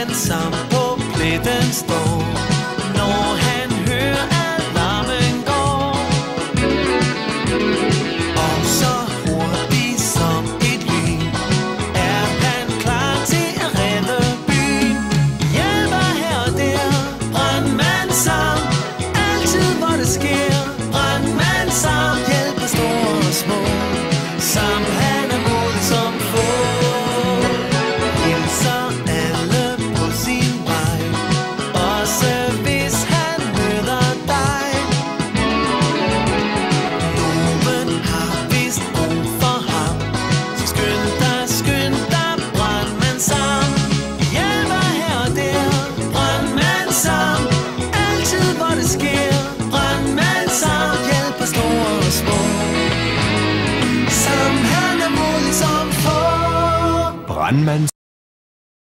brandmand Sam på pletten står, når han hører alarmen går. Og så hurtigt som et lyn er han klar til at redde byen. Hjælper her og der, brandmand Sam, altid hvor det sker. Brandmand Sam hjælper store og små. Sam han er modig som få. Hilser alle på sin vej, også hvis han møder dig. Nogen har vist brug for ham, så skynd dig, brandmand Sam. Hjælper her og der, brandmand Sam, altid hvor det sker. Brandmand Sam hjælper store og små. Sam han er modig som få. Brandmand